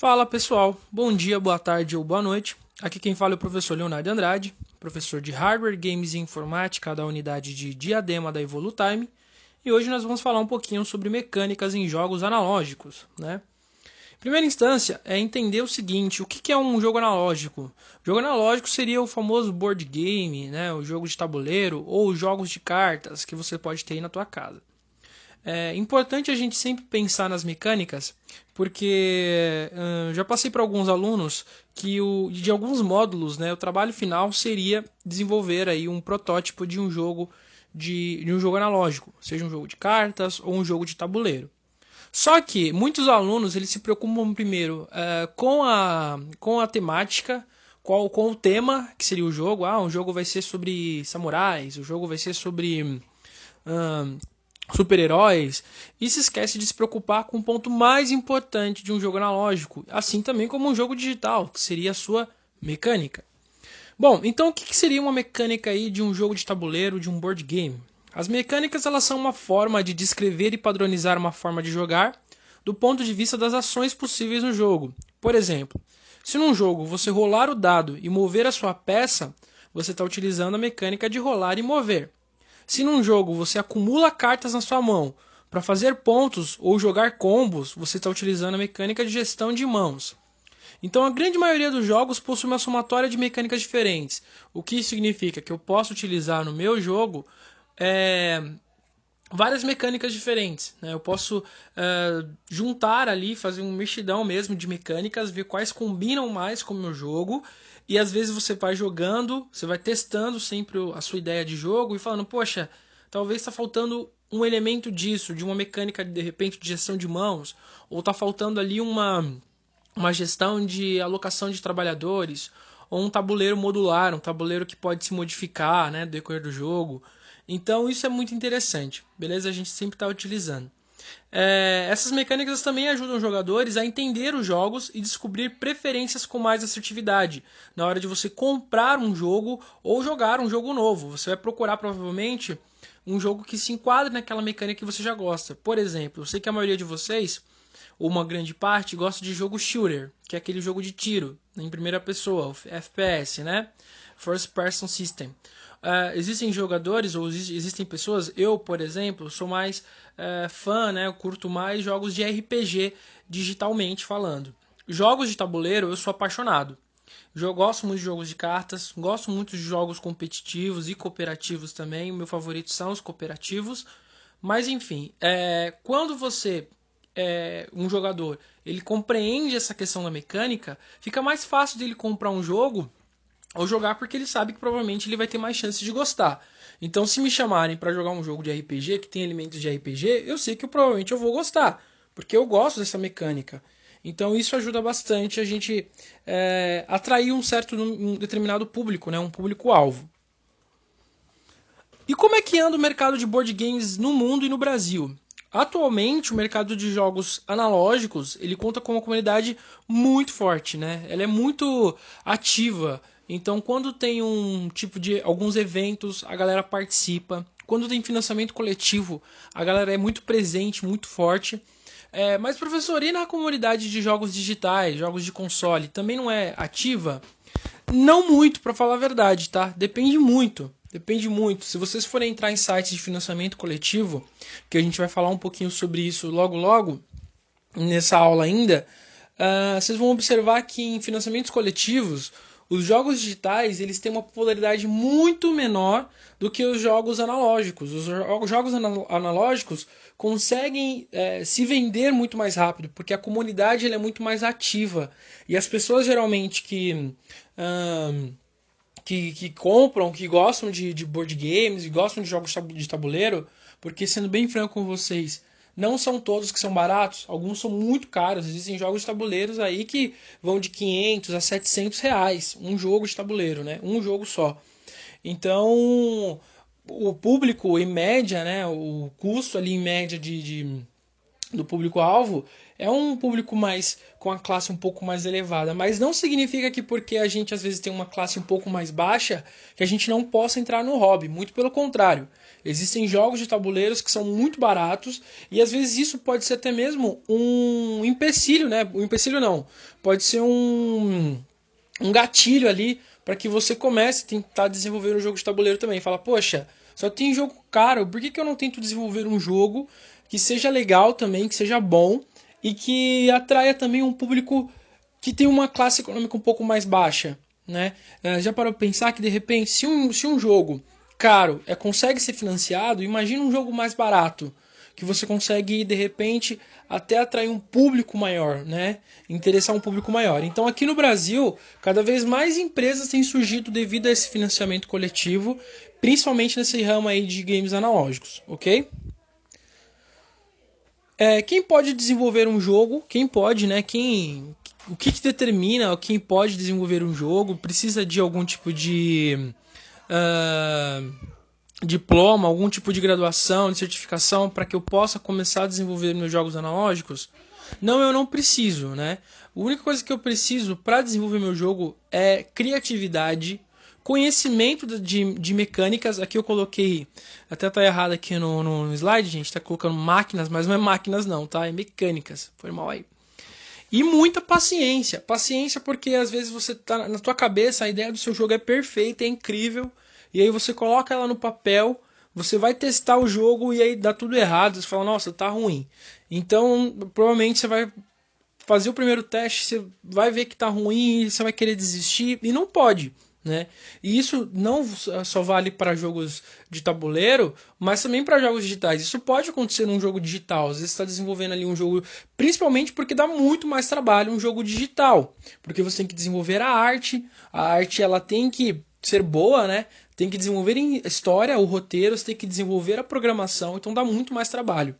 Fala pessoal, bom dia, boa tarde ou boa noite. Aqui quem fala é o professor Leonardo Andrade, professor de Hardware, Games e Informática da unidade de Diadema da Evolutime. E hoje nós vamos falar um pouquinho sobre mecânicas em jogos analógicos, né? Em primeira instância, é entender o seguinte, o que é um jogo analógico? O jogo analógico seria o famoso board game, né? O jogo de tabuleiro ou jogos de cartas que você pode ter aí na tua casa. É importante a gente sempre pensar nas mecânicas, porque já passei para alguns alunos que de alguns módulos, né, o trabalho final seria desenvolver aí um protótipo de um jogo de um jogo analógico, seja um jogo de cartas ou um jogo de tabuleiro. Só que muitos alunos eles se preocupam primeiro com a temática, com o tema que seria o jogo. Ah, um jogo vai ser sobre samurais, o jogo vai ser sobre hum, super-heróis e se esquece de se preocupar com o ponto mais importante de um jogo analógico, assim também como um jogo digital, que seria a sua mecânica. Bom, então o que seria uma mecânica aí de um jogo de tabuleiro, de um board game? As mecânicas elas são uma forma de descrever e padronizar uma forma de jogar do ponto de vista das ações possíveis no jogo. Por exemplo, se num jogo você rolar o dado e mover a sua peça, você está utilizando a mecânica de rolar e mover. Se num jogo você acumula cartas na sua mão para fazer pontos ou jogar combos, você está utilizando a mecânica de gestão de mãos. Então a grande maioria dos jogos possui uma somatória de mecânicas diferentes, o que significa que eu posso utilizar no meu jogo é, várias mecânicas diferentes. Né? Eu posso juntar ali, fazer um mexidão mesmo de mecânicas, ver quais combinam mais com o meu jogo. E às vezes você vai jogando, você vai testando sempre a sua ideia de jogo e falando, poxa, talvez está faltando um elemento disso, de uma mecânica de repente de gestão de mãos, ou está faltando ali uma gestão de alocação de trabalhadores, ou um tabuleiro modular, um tabuleiro que pode se modificar, né, no decorrer do jogo. Então isso é muito interessante, beleza? A gente sempre está utilizando. Essas mecânicas também ajudam os jogadores a entender os jogos e descobrir preferências com mais assertividade na hora de você comprar um jogo ou jogar um jogo novo. Você vai procurar provavelmente um jogo que se enquadre naquela mecânica que você já gosta. Por exemplo, eu sei que a maioria de vocês, ou uma grande parte, gosta de jogo shooter, que é aquele jogo de tiro em primeira pessoa, o FPS, né? First Person System. Existem jogadores ou existem pessoas, eu, por exemplo, sou mais fã, né? Eu curto mais jogos de RPG digitalmente falando. Jogos de tabuleiro, eu sou apaixonado. Eu gosto muito de jogos de cartas, gosto muito de jogos competitivos e cooperativos também. O meu favorito são os cooperativos. Mas enfim, quando você um jogador ele compreende essa questão da mecânica, fica mais fácil dele comprar um jogo ou jogar porque ele sabe que provavelmente ele vai ter mais chance de gostar. Então, se me chamarem para jogar um jogo de RPG que tem elementos de RPG, eu sei que provavelmente eu vou gostar, porque eu gosto dessa mecânica. Então, isso ajuda bastante a gente atrair um determinado público, né, um público-alvo. E como é que anda o mercado de board games no mundo e no Brasil? Atualmente, o mercado de jogos analógicos ele conta com uma comunidade muito forte, né? Ela é muito ativa. Então, quando tem um tipo de alguns eventos, a galera participa. Quando tem financiamento coletivo, a galera é muito presente, muito forte. Mas, professor, e na comunidade de jogos digitais, jogos de console, também não é ativa? Não muito, para falar a verdade, tá? Depende muito. Depende muito. Se vocês forem entrar em sites de financiamento coletivo, que a gente vai falar um pouquinho sobre isso logo logo, nessa aula ainda, vocês vão observar que em financiamentos coletivos, os jogos digitais eles têm uma popularidade muito menor do que os jogos analógicos. Os jogos analógicos conseguem se vender muito mais rápido, porque a comunidade ela é muito mais ativa. E as pessoas geralmente que compram, que gostam de board games e gostam de jogos de tabuleiro, porque sendo bem franco com vocês, não são todos que são baratos, alguns são muito caros. Existem jogos de tabuleiros aí que vão de 500 a 700 reais, um jogo de tabuleiro, né? Um jogo só. Então, o público em média, né? O custo ali em média do público-alvo é um público mais com a classe um pouco mais elevada, mas não significa que porque a gente às vezes tem uma classe um pouco mais baixa, que a gente não possa entrar no hobby, muito pelo contrário. Existem jogos de tabuleiros que são muito baratos e às vezes isso pode ser até mesmo um empecilho, né? Um empecilho não, pode ser um gatilho ali para que você comece a tentar desenvolver um jogo de tabuleiro também. Fala, poxa, só tem jogo caro, por que, que eu não tento desenvolver um jogo que seja legal também, que seja bom e que atraia também um público que tem uma classe econômica um pouco mais baixa, né? Já parou para pensar que de repente, se um jogo caro consegue ser financiado, imagina um jogo mais barato que você consegue de repente até atrair um público maior, né? Interessar um público maior. Então aqui no Brasil, cada vez mais empresas têm surgido devido a esse financiamento coletivo, principalmente nesse ramo aí de games analógicos, ok? Quem pode desenvolver um jogo? Quem pode, né? O que determina quem pode desenvolver um jogo? Precisa de algum tipo de diploma, algum tipo de graduação, de certificação para que eu possa começar a desenvolver meus jogos analógicos? Não, eu não preciso, né? A única coisa que eu preciso para desenvolver meu jogo é criatividade, conhecimento de mecânicas. Aqui eu coloquei, até tá errado aqui no slide, gente, tá colocando máquinas, mas não é máquinas não, tá? É mecânicas, foi mal aí. E muita paciência. Paciência porque às vezes você tá na tua cabeça, a ideia do seu jogo é perfeita, é incrível, e aí você coloca ela no papel, você vai testar o jogo e aí dá tudo errado, você fala, nossa, tá ruim. Então, provavelmente você vai fazer o primeiro teste, você vai ver que tá ruim, você vai querer desistir e não pode, né? E isso não só vale para jogos de tabuleiro, mas também para jogos digitais. Isso pode acontecer num jogo digital. Às vezes você está desenvolvendo ali um jogo, principalmente porque dá muito mais trabalho um jogo digital, porque você tem que desenvolver a arte ela tem que ser boa, né? Tem que desenvolver a história, o roteiro, você tem que desenvolver a programação, então dá muito mais trabalho.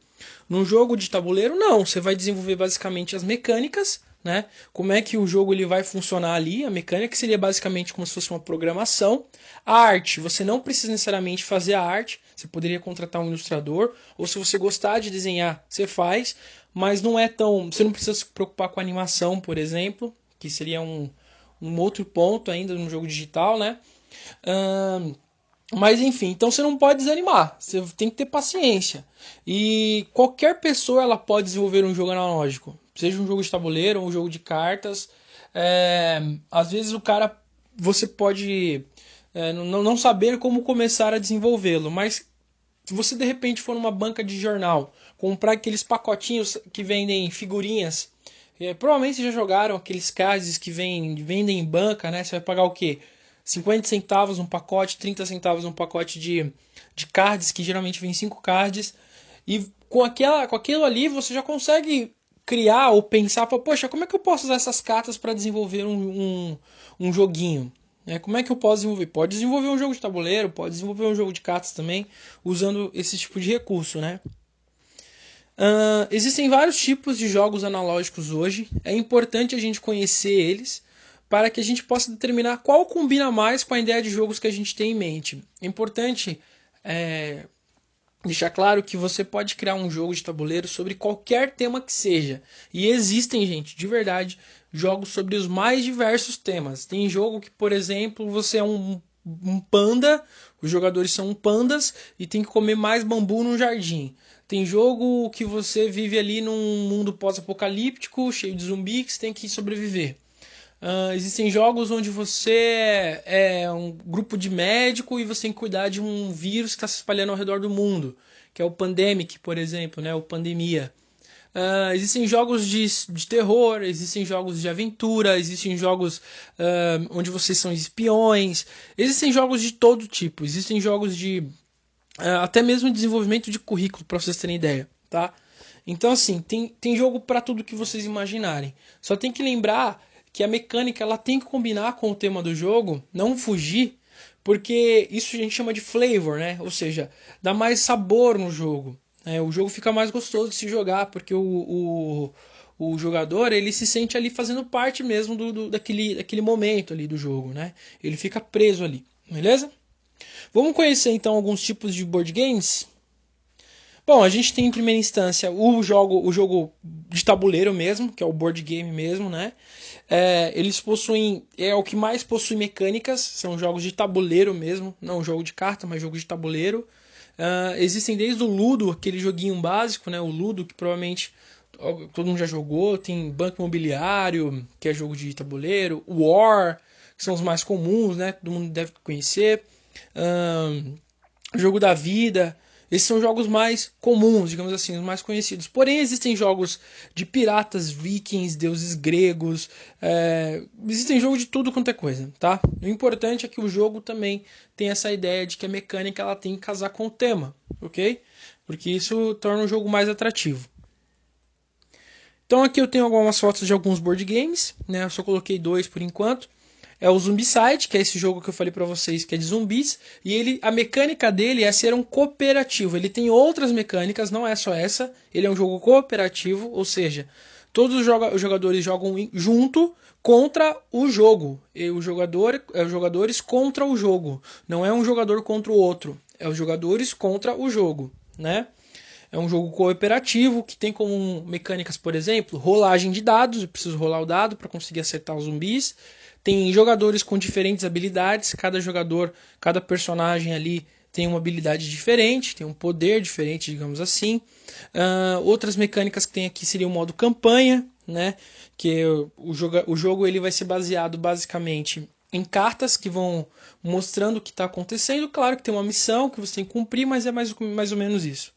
Num jogo de tabuleiro, não. Você vai desenvolver basicamente as mecânicas, né? Como é que o jogo ele vai funcionar ali. A mecânica seria basicamente como se fosse uma programação. A arte, você não precisa necessariamente fazer a arte. Você poderia contratar um ilustrador. Ou se você gostar de desenhar, você faz. Mas não é tão... Você não precisa se preocupar com a animação, por exemplo. Que seria um outro ponto ainda no jogo digital, né? Mas enfim, então você não pode desanimar, você tem que ter paciência. E qualquer pessoa ela pode desenvolver um jogo analógico, seja um jogo de tabuleiro ou um jogo de cartas. Às vezes o cara, você pode não saber como começar a desenvolvê-lo, mas se você de repente for numa banca de jornal, comprar aqueles pacotinhos que vendem figurinhas, provavelmente vocês já jogaram aqueles cards que vendem em banca, né? Você vai pagar o quê? 50 centavos um pacote, 30 centavos um pacote de cards, que geralmente vem 5 cards. E com aquilo ali você já consegue criar ou pensar, poxa, como é que eu posso usar essas cartas para desenvolver um joguinho? Como é que eu posso desenvolver? Pode desenvolver um jogo de tabuleiro, pode desenvolver um jogo de cartas também, usando esse tipo de recurso, né? Existem vários tipos de jogos analógicos hoje. É importante a gente conhecer eles para que a gente possa determinar qual combina mais com a ideia de jogos que a gente tem em mente. É importante deixar claro que você pode criar um jogo de tabuleiro sobre qualquer tema que seja. E existem, gente, de verdade, jogos sobre os mais diversos temas. Tem jogo que, por exemplo, você é um panda, os jogadores são pandas e tem que comer mais bambu num jardim. Tem jogo que você vive ali num mundo pós-apocalíptico, cheio de zumbis, que você tem que sobreviver. Existem jogos onde você é um grupo de médico e você tem que cuidar de um vírus que está se espalhando ao redor do mundo, que é o Pandemic, por exemplo, né, o Pandemia. Existem jogos de terror, existem jogos de aventura, existem jogos onde vocês são espiões, existem jogos de todo tipo, existem jogos de até mesmo desenvolvimento de currículo, para vocês terem ideia, tá? Então, assim, tem jogo para tudo que vocês imaginarem. Só tem que lembrar que a mecânica ela tem que combinar com o tema do jogo, não fugir, porque isso a gente chama de flavor, né? Ou seja, dá mais sabor no jogo. O jogo fica mais gostoso de se jogar, porque o jogador ele se sente ali fazendo parte mesmo daquele momento ali do jogo, né? Ele fica preso ali, beleza? Vamos conhecer então alguns tipos de board games? Bom, a gente tem em primeira instância o jogo de tabuleiro mesmo, que é o board game mesmo, né? Eles possuem, é o que mais possui mecânicas, são jogos de tabuleiro mesmo, não jogo de carta, mas jogo de tabuleiro. Existem desde o Ludo, aquele joguinho básico, né? O Ludo, que provavelmente todo mundo já jogou, tem Banco Imobiliário, que é jogo de tabuleiro, War, que são os mais comuns, né? Todo mundo deve conhecer. Jogo da Vida. Esses são jogos mais comuns, digamos assim, os mais conhecidos. Porém, existem jogos de piratas, vikings, deuses gregos. Existem jogos de tudo quanto é coisa, tá? O importante é que o jogo também tem essa ideia de que a mecânica ela tem que casar com o tema, ok? Porque isso torna o jogo mais atrativo. Então aqui eu tenho algumas fotos de alguns board games, né? Eu só coloquei 2 por enquanto. É o Zombicide, que é esse jogo que eu falei para vocês que é de zumbis, e a mecânica dele é ser um cooperativo. Ele tem outras mecânicas, não é só essa. Ele é um jogo cooperativo, ou seja, todos os jogadores jogam junto contra o jogo. E os jogadores contra o jogo. Não é um jogador contra o outro, é os jogadores contra o jogo, né? É um jogo cooperativo que tem como mecânicas, por exemplo, rolagem de dados. Eu preciso rolar o dado para conseguir acertar os zumbis. Tem jogadores com diferentes habilidades. Cada jogador, cada personagem ali tem uma habilidade diferente, tem um poder diferente, digamos assim. Outras mecânicas que tem aqui seria o modo campanha, né? Que o jogo ele vai ser baseado basicamente em cartas que vão mostrando o que está acontecendo. Claro que tem uma missão que você tem que cumprir, mas é mais ou menos isso.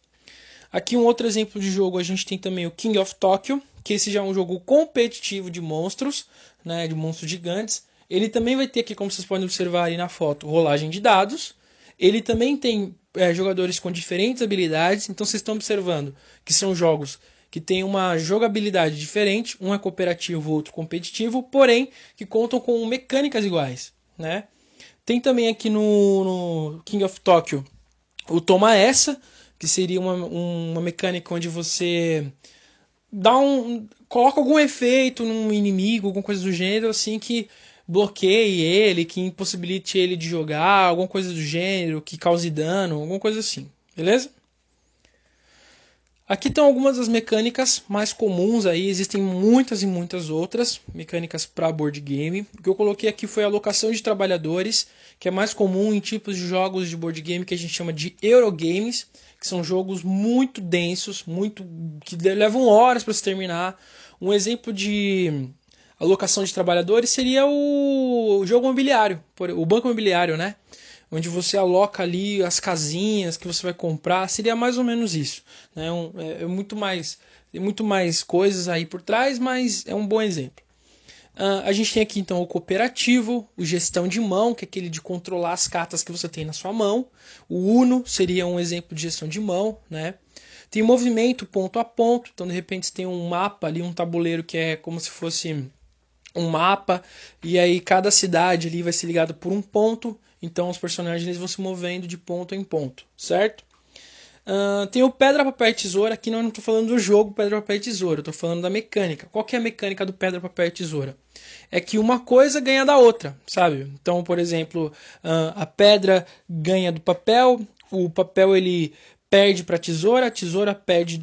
Aqui um outro exemplo de jogo, a gente tem também o King of Tokyo, que esse já é um jogo competitivo de monstros, né, de monstros gigantes. Ele também vai ter aqui, como vocês podem observar aí na foto, rolagem de dados. Ele também tem jogadores com diferentes habilidades, então vocês estão observando que são jogos que têm uma jogabilidade diferente, um é cooperativo, outro competitivo, porém que contam com mecânicas iguais, né? Tem também aqui no King of Tokyo o Toma Essa, que seria uma mecânica onde você coloca algum efeito num inimigo, alguma coisa do gênero, assim, que bloqueie ele, que impossibilite ele de jogar, alguma coisa do gênero, que cause dano, alguma coisa assim, beleza? Aqui estão algumas das mecânicas mais comuns aí, existem muitas e muitas outras mecânicas para board game. O que eu coloquei aqui foi a alocação de trabalhadores, que é mais comum em tipos de jogos de board game que a gente chama de Eurogames, que são jogos muito densos, muito que levam horas para se terminar. Um exemplo de alocação de trabalhadores seria o jogo imobiliário, o banco imobiliário, né? Onde você aloca ali as casinhas que você vai comprar, seria mais ou menos isso. Né? É tem muito mais coisas aí por trás, mas é um bom exemplo. A gente tem aqui então o cooperativo, o gestão de mão, que é aquele de controlar as cartas que você tem na sua mão. O Uno seria um exemplo de gestão de mão, né? Tem movimento ponto a ponto, então de repente você tem um mapa ali, um tabuleiro que é como se fosse um mapa, e aí cada cidade ali vai ser ligado por um ponto, então os personagens eles vão se movendo de ponto em ponto, certo? Tem o pedra, papel e tesoura, aqui não estou falando do jogo pedra, papel e tesoura, estou falando da mecânica. Qual que é a mecânica do pedra, papel e tesoura? É que uma coisa ganha da outra, sabe? Então, por exemplo, a pedra ganha do papel, o papel ele perde para a tesoura perde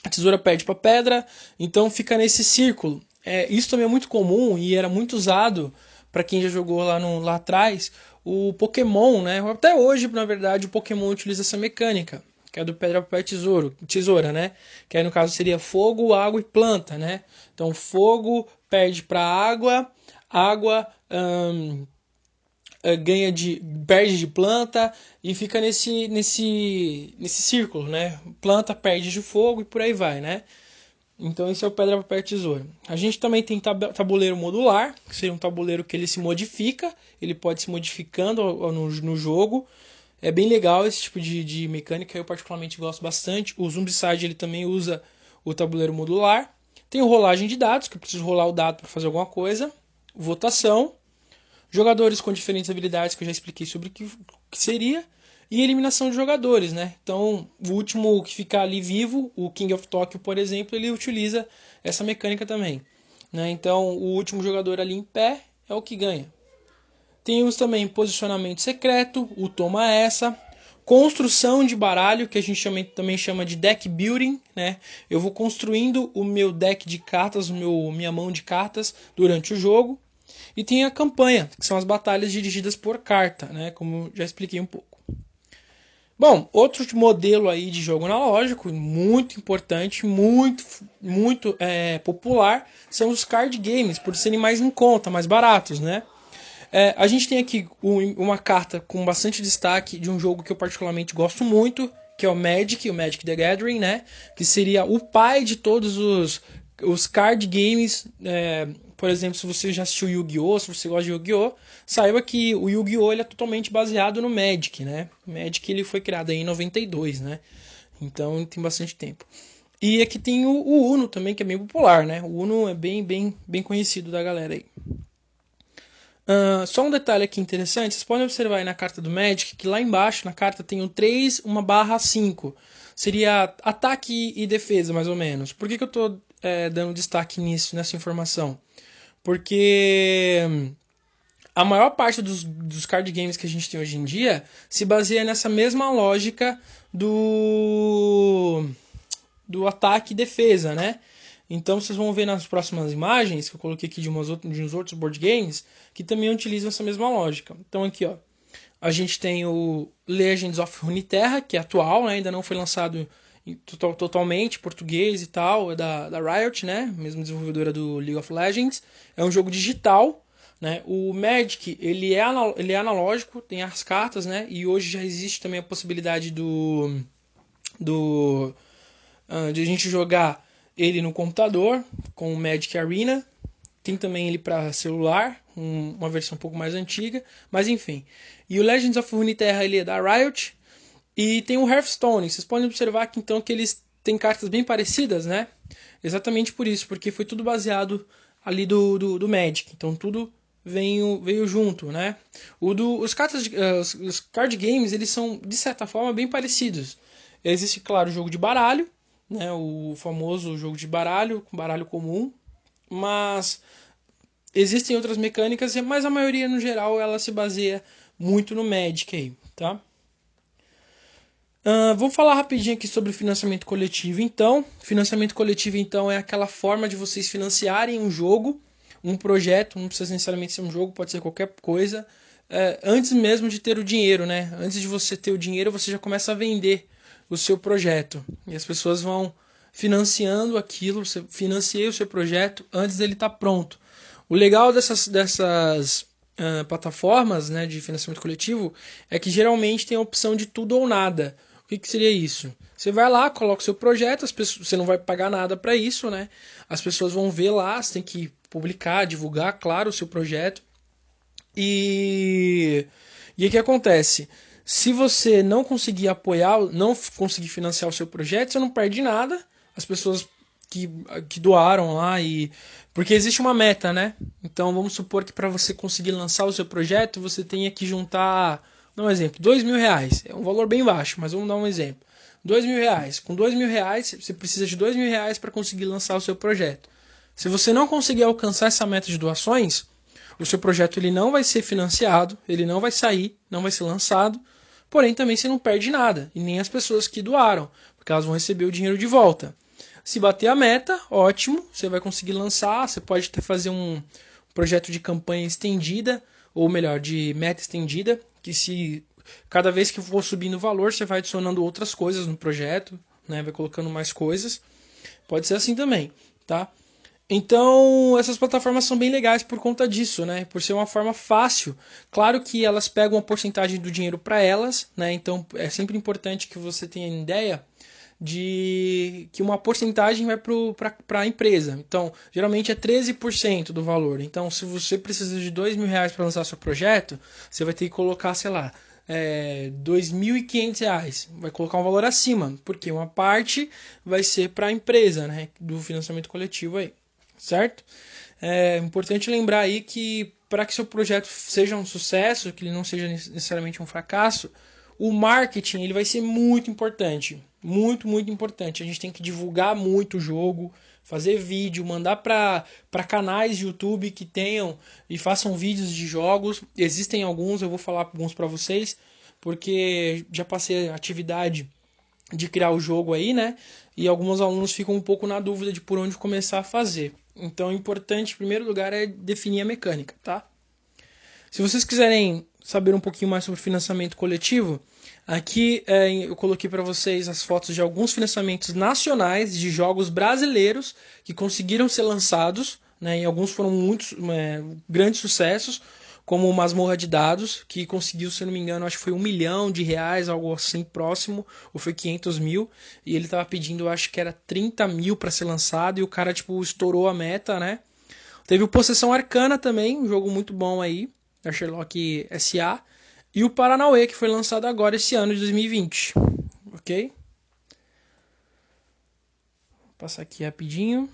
a tesoura perde para pedra, então fica nesse círculo. Isso também é muito comum e era muito usado para quem já jogou lá atrás o Pokémon, né? Até hoje, na verdade, o Pokémon utiliza essa mecânica, que é do pedra, papel e tesoura, né? Que aí no caso seria fogo, água e planta, né? Então fogo perde para água, água perde de planta e fica nesse círculo, né? Planta perde de fogo e por aí vai, né? Então esse é o pedra, papel e tesoura. A gente também tem tabuleiro modular, que seria um tabuleiro que ele se modifica, ele pode se modificando no jogo. É bem legal esse tipo de mecânica, eu particularmente gosto bastante. O Zombicide ele também usa o tabuleiro modular. Tem o rolagem de dados, que eu preciso rolar o dado para fazer alguma coisa. Votação. Jogadores com diferentes habilidades, que eu já expliquei sobre o que seria. E eliminação de jogadores, né? Então, o último que ficar ali vivo, o King of Tokyo, por exemplo, ele utiliza essa mecânica também. Né? Então, o último jogador ali em pé é o que ganha. Temos também posicionamento secreto, o toma essa, construção de baralho, que a gente também chama de deck building, né? Eu vou construindo o meu deck de cartas, minha mão de cartas durante o jogo. E tem a campanha, que são as batalhas dirigidas por carta, né? Como já expliquei um pouco. Bom, outro modelo aí de jogo analógico, muito importante, muito popular, são os card games, por serem mais em conta, mais baratos, né? A gente tem aqui uma carta com bastante destaque de um jogo que eu particularmente gosto muito, que é o Magic the Gathering, né? Que seria o pai de todos os card games. Por exemplo, se você já assistiu Yu-Gi-Oh!, se você gosta de Yu-Gi-Oh!, saiba que o Yu-Gi-Oh! Ele é totalmente baseado no Magic, né? O Magic ele foi criado aí em 92, né? Então tem bastante tempo. E aqui tem o Uno também, que é bem popular, né? O Uno é bem conhecido da galera aí. Só um detalhe aqui interessante, vocês podem observar aí na carta do Magic que lá embaixo na carta tem um 3, uma barra 5. Seria ataque e defesa, mais ou menos. Por que eu estou dando destaque nessa informação? Porque a maior parte dos card games que a gente tem hoje em dia se baseia nessa mesma lógica do ataque e defesa, né? Então vocês vão ver nas próximas imagens que eu coloquei aqui de uns outros board games que também utilizam essa mesma lógica. Então aqui, ó, a gente tem o Legends of Runeterra, que é atual, né? Ainda não foi lançado totalmente português e tal, é da Riot, né? Mesma desenvolvedora do League of Legends. É um jogo digital, né? O Magic ele é analógico, tem as cartas, né? E hoje já existe também a possibilidade de a gente jogar ele no computador com o Magic Arena. Tem também ele para celular, uma versão um pouco mais antiga, mas enfim. E o Legends of Runeterra ele é da Riot. E tem o Hearthstone. Vocês podem observar que então que eles têm cartas bem parecidas, né? Exatamente por isso, porque foi tudo baseado ali do Magic. Então tudo veio junto, né? Os card games eles são de certa forma bem parecidos. Existe, claro, o jogo de baralho, né? O famoso jogo de baralho, com baralho comum, mas existem outras mecânicas, mas a maioria no geral ela se baseia muito no Magic aí, tá? Vou falar rapidinho aqui sobre financiamento coletivo. Então, financiamento coletivo então é aquela forma de vocês financiarem um jogo, um projeto, não precisa necessariamente ser um jogo, pode ser qualquer coisa, antes mesmo de ter o dinheiro, né? Antes de você ter o dinheiro, você já começa a vender o seu projeto e as pessoas vão financiando aquilo, você financia o seu projeto antes dele estar pronto. O legal dessas plataformas, né, de financiamento coletivo é que geralmente tem a opção de tudo ou nada. O que seria isso? Você vai lá, coloca o seu projeto, você não vai pagar nada para isso, né? As pessoas vão ver lá, você tem que publicar, divulgar, claro, o seu projeto. E o que acontece? Se você não conseguir apoiar, não conseguir financiar o seu projeto, você não perde nada. As pessoas que doaram lá e porque existe uma meta, né? Então vamos supor que para você conseguir lançar o seu projeto você tenha que juntar, dá um exemplo, R$ 2.000. É um valor bem baixo, mas vamos dar um exemplo. R$ 2.000. Com R$ 2.000 você precisa de R$ 2.000 para conseguir lançar o seu projeto. Se você não conseguir alcançar essa meta de doações, o seu projeto ele não vai ser financiado, ele não vai sair, não vai ser lançado. Porém também você não perde nada e nem as pessoas que doaram, porque elas vão receber o dinheiro de volta. Se bater a meta, ótimo, você vai conseguir lançar, você pode até fazer um projeto de campanha estendida, ou melhor, de meta estendida, que se cada vez que for subindo o valor, você vai adicionando outras coisas no projeto, né, vai colocando mais coisas. Pode ser assim também, tá? Então, essas plataformas são bem legais por conta disso, né? Por ser uma forma fácil. Claro que elas pegam uma porcentagem do dinheiro para elas, né? Então, é sempre importante que você tenha ideia de que uma porcentagem vai para a empresa. Então, geralmente é 13% do valor. Então, se você precisa de R$ 2.000 para lançar seu projeto, você vai ter que colocar, sei lá, R$ 2.500. Vai colocar um valor acima, porque uma parte vai ser para a empresa, né, do financiamento coletivo aí, certo? É importante lembrar aí que para que seu projeto seja um sucesso, que ele não seja necessariamente um fracasso, o marketing ele vai ser muito importante. Muito importante. A gente tem que divulgar muito o jogo, fazer vídeo, mandar para canais de YouTube que tenham e façam vídeos de jogos. Existem alguns, eu vou falar alguns para vocês. porque já passei a atividade de criar o jogo aí, né? E alguns alunos ficam um pouco na dúvida de por onde começar a fazer. Então, o importante, em primeiro lugar, é definir a mecânica, tá? Se vocês quiserem saber um pouquinho mais sobre financiamento coletivo, aqui eu coloquei para vocês as fotos de alguns financiamentos nacionais de jogos brasileiros que conseguiram ser lançados, né? E alguns foram muitos grandes sucessos, como o Masmorra de Dados, que conseguiu, se não me engano, acho que foi R$ 1 milhão, algo assim próximo, ou foi 500 mil, e ele estava pedindo, acho que era 30 mil para ser lançado, e o cara, tipo, estourou a meta, né? Teve o Possessão Arcana também, um jogo muito bom aí, da Sherlock SA, e o Paranauê, que foi lançado agora esse ano de 2020, ok? Vou passar aqui rapidinho.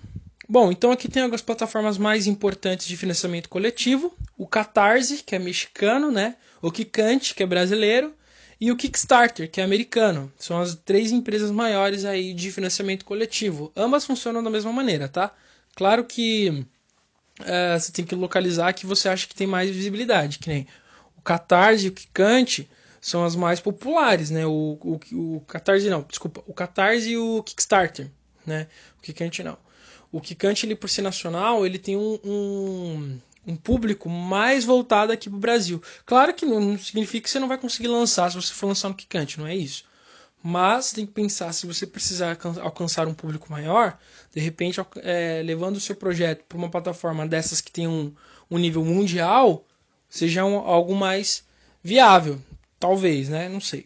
Bom, então aqui tem algumas plataformas mais importantes de financiamento coletivo. O Catarse, que é mexicano, né? O Kikante, que é brasileiro. E o Kickstarter, que é americano. São as 3 empresas maiores aí de financiamento coletivo. Ambas funcionam da mesma maneira, tá? Claro que você tem que localizar que você acha que tem mais visibilidade. Que nem o Catarse e o Kikante são as mais populares, né? O Catarse não, desculpa. O Catarse e o Kickstarter, né? O Kikante não. O Kikante, ele por ser nacional, ele tem um público mais voltado aqui pro Brasil. Claro que não significa que você não vai conseguir lançar se você for lançar no Kikante, não é isso. Mas tem que pensar, se você precisar alcançar um público maior, de repente levando o seu projeto para uma plataforma dessas que tem um nível mundial, seja algo mais viável. Talvez, né? Não sei.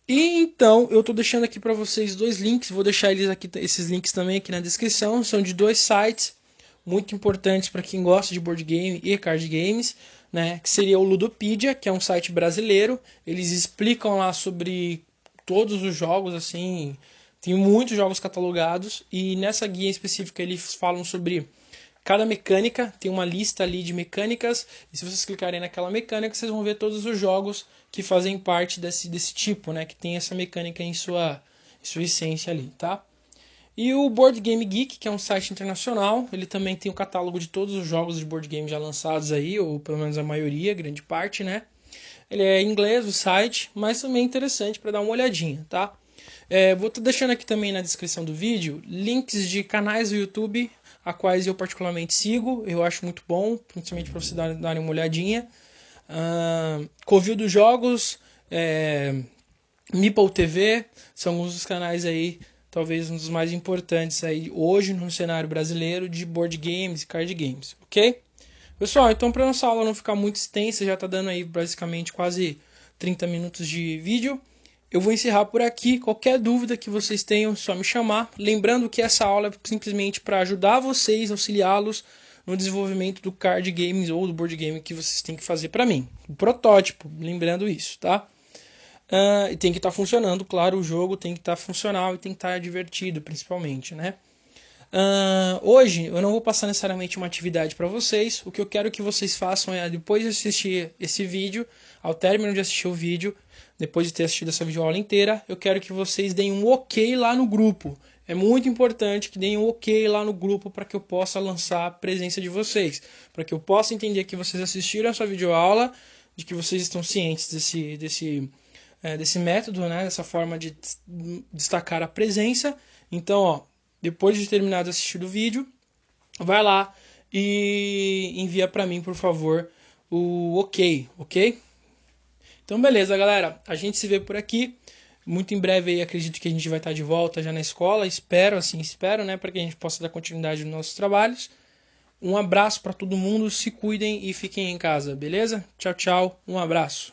E então eu estou deixando aqui para vocês 2 links, vou deixar esses links também aqui na descrição, são de 2 sites muito importantes para quem gosta de board game e card games, né, que seria o Ludopedia, que é um site brasileiro, eles explicam lá sobre todos os jogos, assim, tem muitos jogos catalogados, e nessa guia específica eles falam sobre cada mecânica, tem uma lista ali de mecânicas, e se vocês clicarem naquela mecânica, vocês vão ver todos os jogos que fazem parte desse tipo, né? Que tem essa mecânica em sua essência ali, tá? E o Board Game Geek, que é um site internacional, ele também tem o catálogo de todos os jogos de board game já lançados aí, ou pelo menos a maioria, grande parte, né? Ele é em inglês, o site, mas também é interessante para dar uma olhadinha, tá? Vou estar deixando aqui também na descrição do vídeo links de canais do YouTube a quais eu particularmente sigo, eu acho muito bom, principalmente para vocês darem uma olhadinha. Covil dos Jogos, Meeple TV, são alguns dos canais aí, talvez um dos mais importantes aí hoje no cenário brasileiro de board games e card games, ok? Pessoal, então para nossa aula não ficar muito extensa, já está dando aí basicamente quase 30 minutos de vídeo. Eu vou encerrar por aqui. Qualquer dúvida que vocês tenham, é só me chamar. Lembrando que essa aula é simplesmente para ajudar vocês, auxiliá-los no desenvolvimento do card games ou do board game que vocês têm que fazer para mim. O protótipo, lembrando isso, tá? E tem que estar funcionando, claro, o jogo tem que estar funcional e tem que estar divertido, principalmente, né? Hoje eu não vou passar necessariamente uma atividade para vocês. O que eu quero que vocês façam é, depois de assistir esse vídeo, ao término de assistir o vídeo, depois de ter assistido essa videoaula inteira, eu quero que vocês deem um ok lá no grupo. É muito importante que deem um ok lá no grupo para que eu possa lançar a presença de vocês, para que eu possa entender que vocês assistiram essa videoaula, de que vocês estão cientes desse método, né, dessa forma de destacar a presença. Então, ó, depois de terminar de assistir o vídeo, vai lá e envia para mim, por favor, o ok? Então, beleza, galera. A gente se vê por aqui. Muito em breve aí, acredito que a gente vai estar de volta já na escola. Espero, né, para que a gente possa dar continuidade nos nossos trabalhos. Um abraço para todo mundo. Se cuidem e fiquem em casa, beleza? Tchau, tchau. Um abraço.